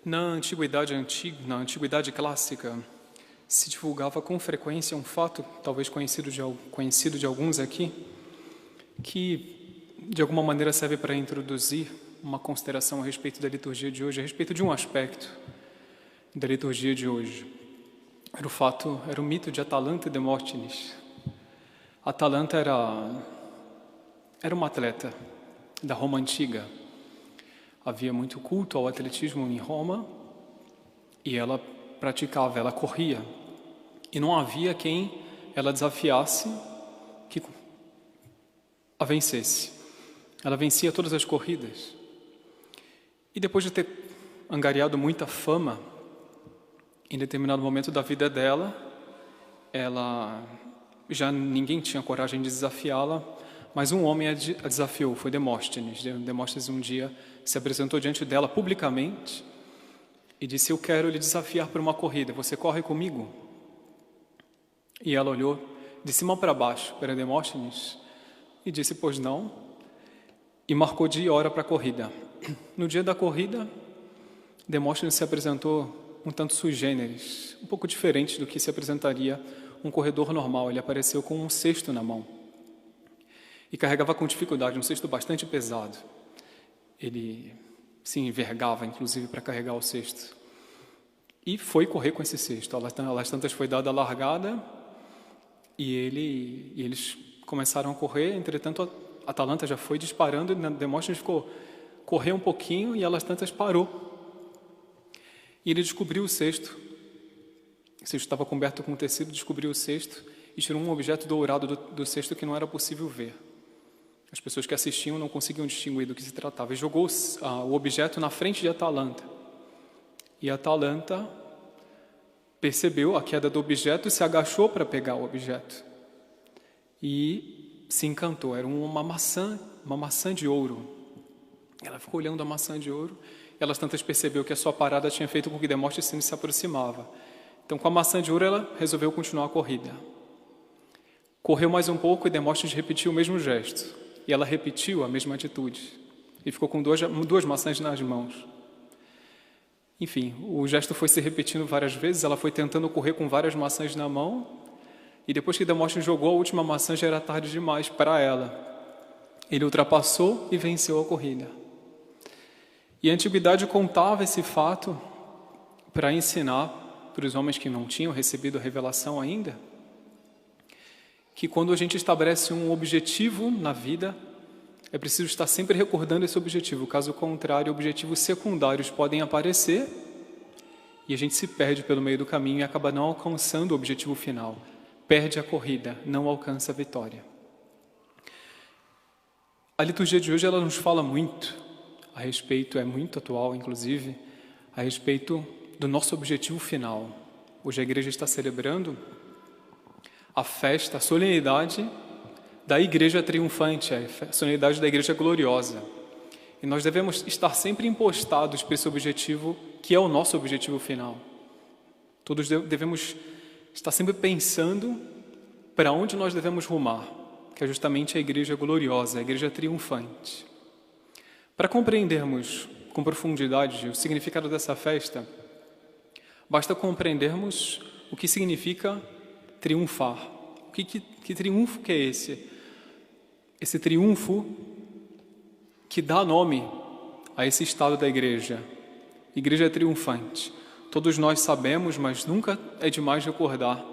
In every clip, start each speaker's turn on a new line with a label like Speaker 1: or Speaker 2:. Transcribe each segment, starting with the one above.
Speaker 1: Na antiguidade clássica, se divulgava com frequência um fato, talvez conhecido de alguns aqui, que de alguma maneira serve para introduzir uma consideração a respeito da liturgia de hoje, a respeito de um aspecto da liturgia de hoje. Era o mito de Atalanta e Demóstenes. Atalanta era uma atleta da Roma antiga. Havia muito culto ao atletismo em Roma e ela ela corria. E não havia quem ela desafiasse que a vencesse. Ela vencia todas as corridas. E depois de ter angariado muita fama, em determinado momento da vida dela, já ninguém tinha coragem de desafiá-la, mas um homem a desafiou, foi Demóstenes. Demóstenes um dia se apresentou diante dela publicamente e disse: eu quero lhe desafiar para uma corrida, você corre comigo? E ela olhou de cima para baixo para Demóstenes e disse: pois não, e marcou dia e hora para a corrida. No dia da corrida, Demóstenes se apresentou um tanto sui generis, um pouco diferente do que se apresentaria um corredor normal. Ele apareceu com um cesto na mão e carregava com dificuldade, um cesto bastante pesado. Ele se envergava, inclusive, para carregar o cesto. E foi correr com esse cesto. Às tantas foi dada a largada e eles começaram a correr. Entretanto, a Atalanta já foi disparando e Demóstenes correu um pouquinho e às tantas parou. E ele descobriu o cesto. O cesto estava coberto com tecido, descobriu o cesto e tirou um objeto dourado do cesto que não era possível ver. As pessoas que assistiam não conseguiam distinguir do que se tratava. E jogou o objeto na frente de Atalanta. E Atalanta percebeu a queda do objeto e se agachou para pegar o objeto. E se encantou. Era uma maçã de ouro. Ela ficou olhando a maçã de ouro. Elas tantas percebeu que a sua parada tinha feito com que Demóstenes se aproximava. Então, com a maçã de ouro, ela resolveu continuar a corrida. Correu mais um pouco e Demóstenes repetiu o mesmo gesto. E ela repetiu a mesma atitude. E ficou com duas maçãs nas mãos. Enfim, o gesto foi se repetindo várias vezes. Ela foi tentando correr com várias maçãs na mão. E depois que Demóstenes jogou a última maçã, já era tarde demais para ela. Ele ultrapassou e venceu a corrida. E a antiguidade contava esse fato para ensinar para os homens que não tinham recebido a revelação ainda, que quando a gente estabelece um objetivo na vida, é preciso estar sempre recordando esse objetivo. Caso contrário, objetivos secundários podem aparecer e a gente se perde pelo meio do caminho e acaba não alcançando o objetivo final. Perde a corrida, não alcança a vitória. A liturgia de hoje ela nos fala muito a respeito, é muito atual inclusive, a respeito do nosso objetivo final. Hoje a igreja está celebrando a festa, a solenidade da igreja triunfante, a solenidade da igreja gloriosa. E nós devemos estar sempre impostados para esse objetivo, que é o nosso objetivo final. Todos devemos estar sempre pensando para onde nós devemos rumar, que é justamente a igreja gloriosa, a igreja triunfante. Para compreendermos com profundidade o significado dessa festa, basta compreendermos o que significa triunfar. Que triunfo que é esse? Esse triunfo que dá nome a esse estado da igreja. Igreja triunfante. Todos nós sabemos, mas nunca é demais recordar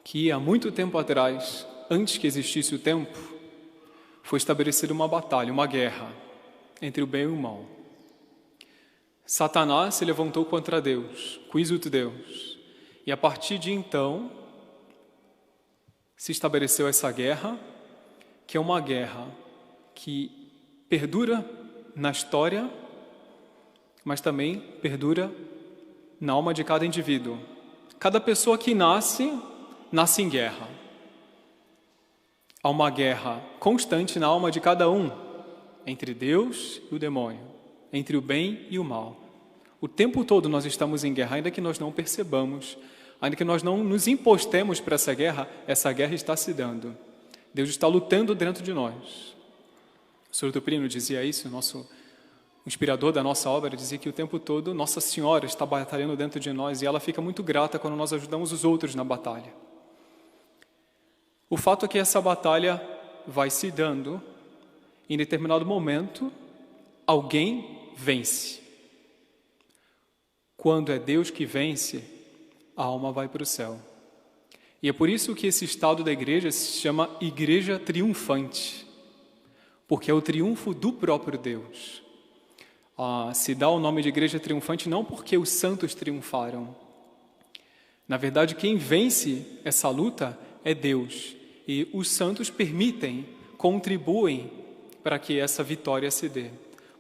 Speaker 1: que há muito tempo atrás, antes que existisse o tempo, foi estabelecida uma batalha, uma guerra entre o bem e o mal. Satanás se levantou contra Deus, quis o Deus. E a partir de então, se estabeleceu essa guerra, que é uma guerra que perdura na história, mas também perdura na alma de cada indivíduo. Cada pessoa que nasce em guerra. Há uma guerra constante na alma de cada um, entre Deus e o demônio, entre o bem e o mal. O tempo todo nós estamos em guerra, ainda que nós não percebamos, ainda que nós não nos impostemos para essa guerra está se dando. Deus está lutando dentro de nós. O Sr. Tuprino dizia isso, o inspirador da nossa obra, dizia que o tempo todo Nossa Senhora está batalhando dentro de nós e ela fica muito grata quando nós ajudamos os outros na batalha. O fato é que essa batalha vai se dando, em determinado momento, alguém vence. Quando é Deus que vence, a alma vai para o céu. E é por isso que esse estado da igreja se chama igreja triunfante, porque é o triunfo do próprio Deus. Se dá o nome de igreja triunfante não porque os santos triunfaram. Na verdade, quem vence essa luta é Deus. E os santos permitem, contribuem para que essa vitória se dê.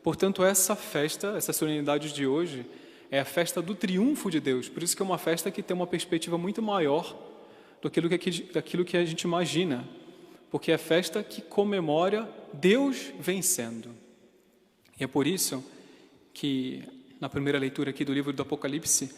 Speaker 1: Portanto, essa festa, essa solenidade de hoje, é a festa do triunfo de Deus. Por isso que é uma festa que tem uma perspectiva muito maior daquilo que a gente imagina. Porque é a festa que comemora Deus vencendo. E é por isso que, na primeira leitura aqui do livro do Apocalipse,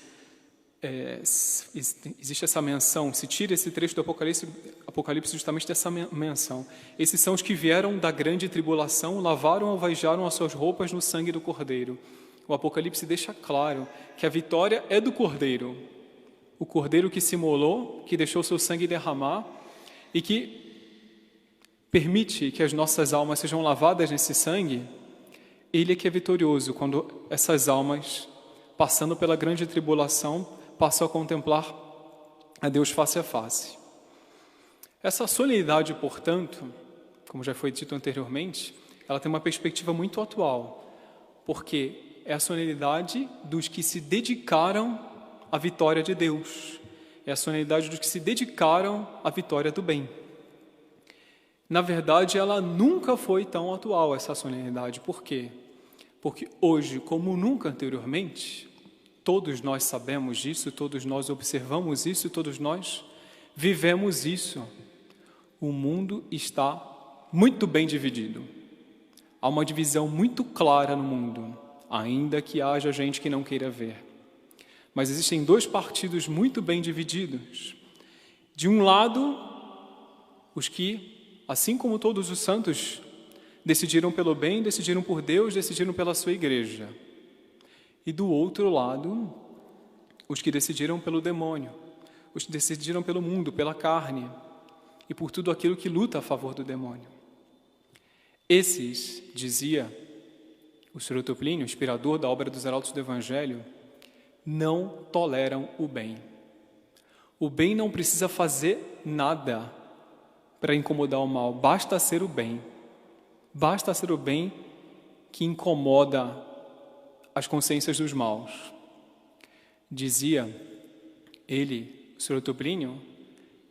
Speaker 1: existe essa menção, se tira esse trecho do Apocalipse justamente dessa menção. Esses são os que vieram da grande tribulação, lavaram ou alvejaram as suas roupas no sangue do Cordeiro. O Apocalipse deixa claro que a vitória é do Cordeiro. O Cordeiro que se imolou, que deixou seu sangue derramar e que permite que as nossas almas sejam lavadas nesse sangue. Ele é que é vitorioso quando essas almas, passando pela grande tribulação, passam a contemplar a Deus face a face. Essa solenidade, portanto, como já foi dito anteriormente, ela tem uma perspectiva muito atual, porque é a solenidade dos que se dedicaram à vitória de Deus. É a solenidade dos que se dedicaram à vitória do bem. Na verdade, ela nunca foi tão atual, essa solenidade. Por quê? Porque hoje, como nunca anteriormente, todos nós sabemos disso, todos nós observamos isso, todos nós vivemos isso. O mundo está muito bem dividido. Há uma divisão muito clara no mundo, ainda que haja gente que não queira ver. Mas existem dois partidos muito bem divididos. De um lado, os que, assim como todos os santos, decidiram pelo bem, decidiram por Deus, decidiram pela sua igreja. E do outro lado, os que decidiram pelo demônio, os que decidiram pelo mundo, pela carne e por tudo aquilo que luta a favor do demônio. Esses, dizia o Sr. Plínio, inspirador da obra dos Heraldos do Evangelho, não toleram o bem. O bem não precisa fazer nada para incomodar o mal, basta ser o bem. Basta ser o bem que incomoda as consciências dos maus. Dizia ele, o Sr. Plínio,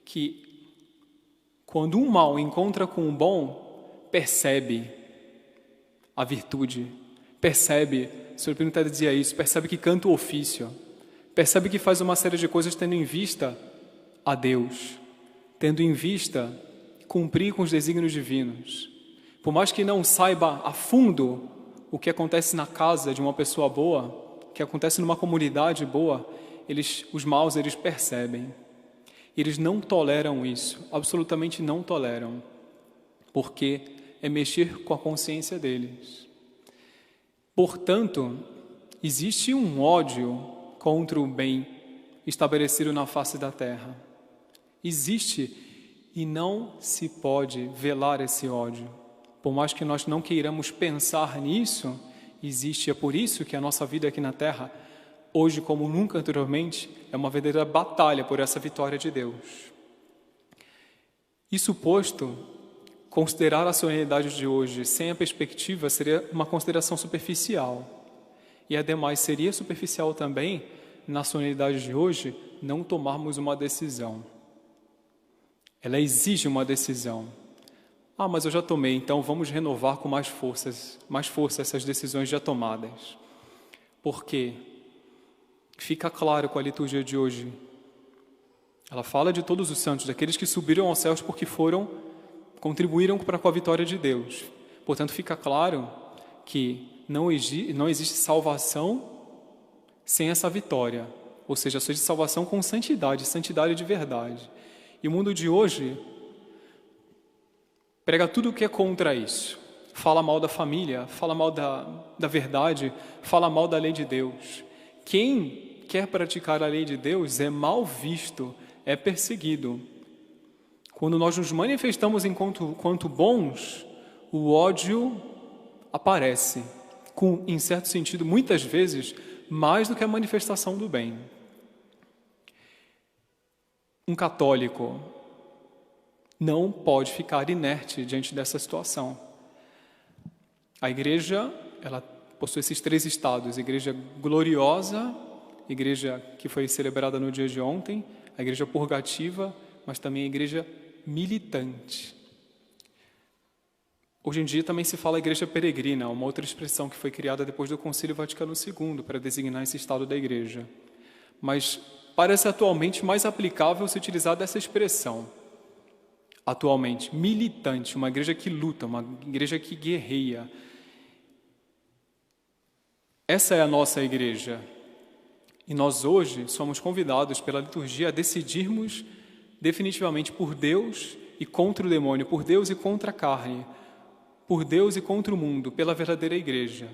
Speaker 1: que quando um mal encontra com um bom, percebe a virtude, percebe, o Sr. Plínio até dizia isso, percebe que canta o ofício, percebe que faz uma série de coisas tendo em vista a Deus, tendo em vista cumprir com os desígnios divinos. Por mais que não saiba a fundo o que acontece na casa de uma pessoa boa, o que acontece numa comunidade boa, os maus, eles percebem. Eles não toleram isso, absolutamente não toleram, porque é mexer com a consciência deles. Portanto, existe um ódio contra o bem estabelecido na face da terra. Existe e não se pode velar esse ódio. Por mais que nós não queiramos pensar nisso, existe. É por isso que a nossa vida aqui na Terra, hoje como nunca anteriormente, é uma verdadeira batalha por essa vitória de Deus. Isso posto, considerar a solenidade de hoje sem a perspectiva seria uma consideração superficial. E ademais seria superficial também, na solenidade de hoje, não tomarmos uma decisão. Ela exige uma decisão. Mas eu já tomei, então vamos renovar com mais força essas decisões já tomadas. Porque fica claro com a liturgia de hoje. Ela fala de todos os santos, daqueles que subiram aos céus porque contribuíram para com a vitória de Deus. Portanto, fica claro que não existe salvação sem essa vitória. Ou seja, só existe salvação com santidade de verdade. E o mundo de hoje prega tudo o que é contra isso. fala mal da família, fala mal da verdade, fala mal da lei de Deus. Quem quer praticar a lei de Deus é mal visto, é perseguido. Quando nós nos manifestamos enquanto bons, o ódio aparece, em certo sentido, muitas vezes, mais do que a manifestação do bem. Um católico não pode ficar inerte diante dessa situação. A igreja, ela possui esses 3 estados: igreja gloriosa, igreja que foi celebrada no dia de ontem, a igreja purgativa, mas também a igreja militante. Hoje em dia também se fala igreja peregrina, uma outra expressão que foi criada depois do Concílio Vaticano II para designar esse estado da igreja. Mas parece atualmente mais aplicável se utilizar dessa expressão. Atualmente, militante, uma igreja que luta, uma igreja que guerreia. Essa é a nossa igreja. E nós hoje somos convidados pela liturgia a decidirmos definitivamente por Deus e contra o demônio, por Deus e contra a carne, por Deus e contra o mundo, pela verdadeira igreja.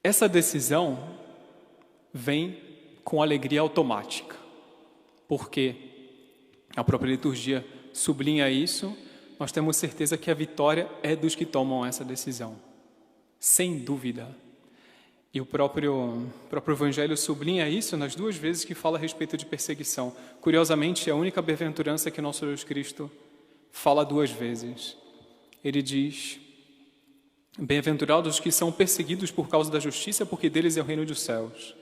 Speaker 1: Essa decisão vem com alegria automática, porque a própria liturgia sublinha isso. Nós temos certeza que a vitória é dos que tomam essa decisão, sem dúvida. E o próprio Evangelho sublinha isso nas 2 vezes que fala a respeito de perseguição. Curiosamente, é a única bem-aventurança que nosso Jesus Cristo fala 2 vezes. Ele diz: bem-aventurados os que são perseguidos por causa da justiça, porque deles é o reino dos céus.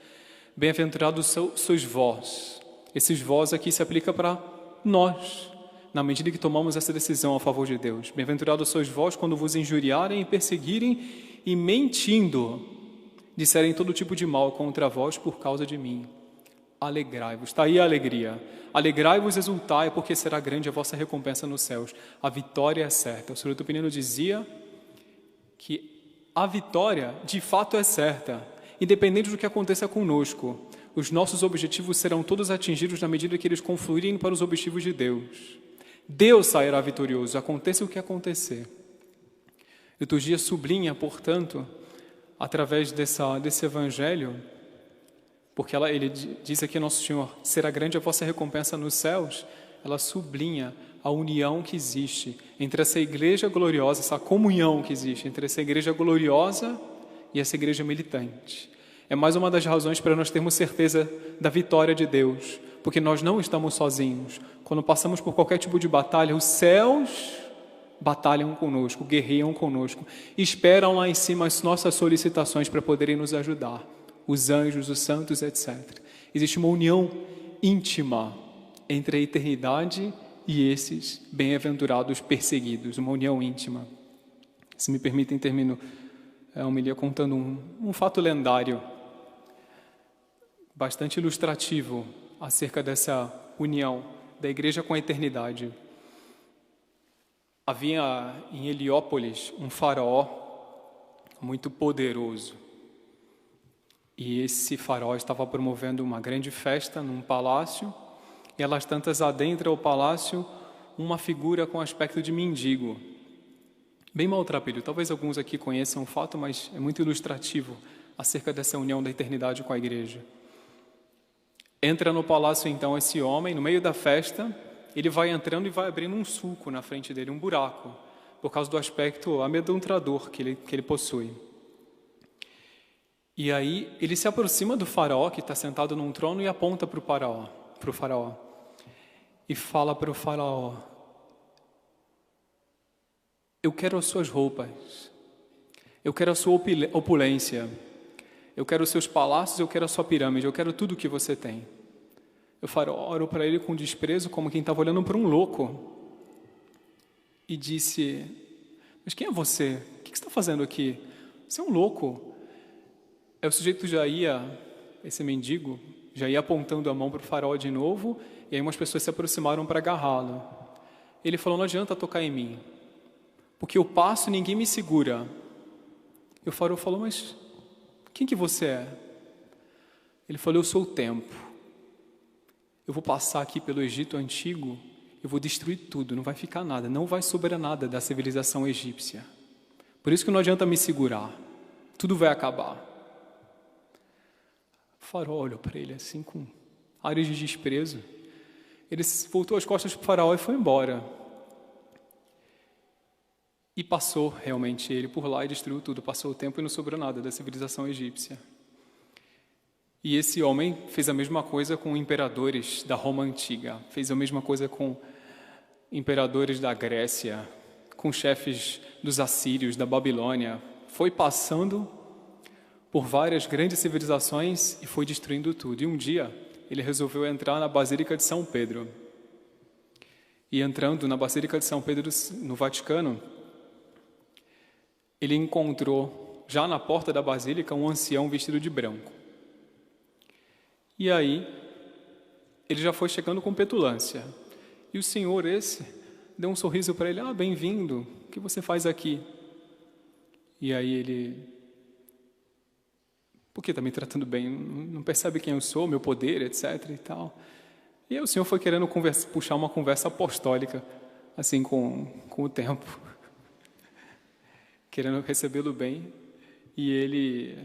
Speaker 1: Bem-aventurados sois vós. Esses vós aqui se aplica para nós, na medida que tomamos essa decisão a favor de Deus. Bem-aventurados sois vós quando vos injuriarem e perseguirem e, mentindo, disserem todo tipo de mal contra vós por causa de mim. Alegrai-vos. Está aí a alegria. Alegrai-vos, exultai, porque será grande a vossa recompensa nos céus. A vitória é certa. O Sr. Tupinino dizia que a vitória, de fato, é certa, independente do que aconteça conosco. Os nossos objetivos serão todos atingidos na medida que eles confluírem para os objetivos de Deus. Deus sairá vitorioso, aconteça o que acontecer. A liturgia sublinha, portanto, através desse evangelho, porque ele diz aqui, nosso Senhor, será grande a vossa recompensa nos céus, ela sublinha a união que existe entre essa igreja gloriosa, essa comunhão que existe entre essa igreja gloriosa e essa igreja militante. É mais uma das razões para nós termos certeza da vitória de Deus, porque nós não estamos sozinhos. Quando passamos por qualquer tipo de batalha, os céus batalham conosco, guerreiam conosco, esperam lá em cima as nossas solicitações para poderem nos ajudar. Os anjos, os santos, etc. Existe uma união íntima entre a eternidade e esses bem-aventurados perseguidos, uma união íntima. Se me permitem, termino a homilia contando um fato lendário, bastante ilustrativo acerca dessa união da igreja com a eternidade. Havia em Heliópolis um faraó muito poderoso. E esse faraó estava promovendo uma grande festa num palácio, e elas tantas adentra o palácio uma figura com aspecto de mendigo, bem maltrapilho. Talvez alguns aqui conheçam o fato, mas é muito ilustrativo acerca dessa união da eternidade com a igreja. Entra no palácio então esse homem, no meio da festa, ele vai entrando e vai abrindo um sulco na frente dele, um buraco, por causa do aspecto amedrontador que ele possui. E aí ele se aproxima do faraó, que está sentado num trono, e aponta para o faraó. E fala para o faraó: eu quero as suas roupas, eu quero a sua opulência, eu quero os seus palácios, eu quero a sua pirâmide, eu quero tudo o que você tem. O faraó olhou para ele com desprezo, como quem estava olhando para um louco, e disse: mas quem é você? O que você está fazendo aqui? Você é um louco. Aí o sujeito esse mendigo, já ia apontando a mão para o faraó de novo, e aí umas pessoas se aproximaram para agarrá-lo. Ele falou: não adianta tocar em mim, porque eu passo e ninguém me segura. E o faraó falou: mas quem que você é? Ele falou: eu sou o tempo. Eu vou passar aqui pelo Egito antigo, eu vou destruir tudo, não vai ficar nada, não vai sobrar nada da civilização egípcia. Por isso que não adianta me segurar. Tudo vai acabar. O faraó olhou para ele assim, com ares de desprezo. Ele voltou as costas para o faraó e foi embora. E passou realmente ele por lá e destruiu tudo. Passou o tempo e não sobrou nada da civilização egípcia. E esse homem fez a mesma coisa com imperadores da Roma antiga. Fez a mesma coisa com imperadores da Grécia, com chefes dos assírios, da Babilônia. Foi passando por várias grandes civilizações e foi destruindo tudo. E um dia ele resolveu entrar na Basílica de São Pedro. E entrando na Basílica de São Pedro no Vaticano, ele encontrou, já na porta da Basílica, um ancião vestido de branco. E aí, ele já foi chegando com petulância. E o senhor esse deu um sorriso para ele. Ah, bem-vindo, o que você faz aqui? E aí ele... Por que está me tratando bem? Não percebe quem eu sou, meu poder, etc. e tal. E aí o senhor foi querendo puxar uma conversa apostólica, assim, com o tempo. Querendo recebê-lo bem. E ele,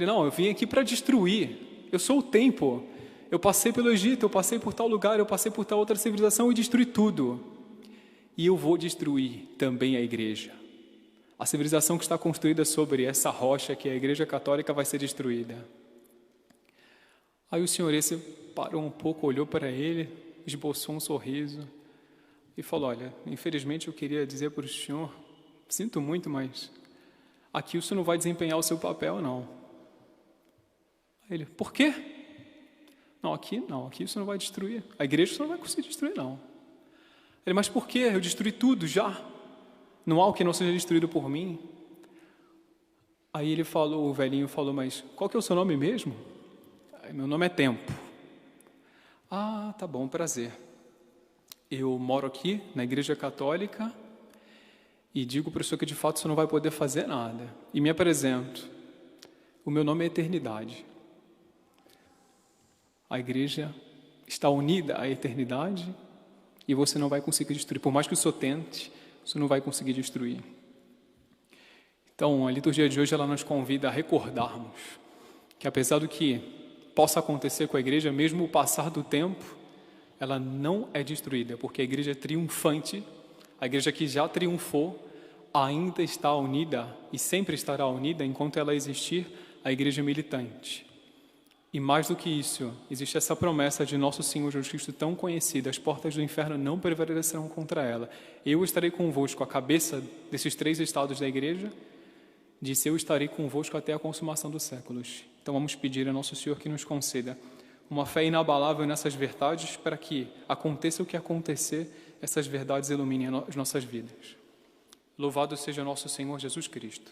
Speaker 1: não, eu vim aqui para destruir. Eu sou o tempo. Eu passei pelo Egito, eu passei por tal lugar, eu passei por tal outra civilização e destruí tudo. E eu vou destruir também a igreja. A civilização que está construída sobre essa rocha, que é a Igreja Católica, vai ser destruída. Aí o senhor esse parou um pouco, olhou para ele, esboçou um sorriso e falou, olha, infelizmente eu queria dizer para o senhor, sinto muito, mas aqui o senhor não vai desempenhar o seu papel, não. Aí ele, por quê? Não, aqui o senhor não vai destruir. A igreja o senhor não vai conseguir destruir, não. Ele, mas por quê? Eu destruí tudo já. Não há o que não seja destruído por mim. Aí ele falou, o velhinho falou, mas qual que é o seu nome mesmo? Meu nome é Tempo. Ah, tá bom, prazer. Eu moro aqui na Igreja Católica e digo para o senhor que de fato o senhor não vai poder fazer nada. E me apresento. O meu nome é Eternidade. A igreja está unida à eternidade e você não vai conseguir destruir. Por mais que o senhor tente, você não vai conseguir destruir. Então, a liturgia de hoje ela nos convida a recordarmos que apesar do que possa acontecer com a igreja, mesmo o passar do tempo, ela não é destruída, porque a igreja é triunfante, a igreja que já triunfou, ainda está unida e sempre estará unida enquanto ela existir, a igreja militante. E mais do que isso, existe essa promessa de nosso Senhor Jesus Cristo tão conhecida, as portas do inferno não prevalecerão contra ela. Eu estarei convosco, a cabeça desses 3 estados da igreja, disse, eu estarei convosco até a consumação dos séculos. Então vamos pedir a nosso Senhor que nos conceda uma fé inabalável nessas verdades, para que aconteça o que acontecer, essas verdades iluminem as nossas vidas. Louvado seja nosso Senhor Jesus Cristo.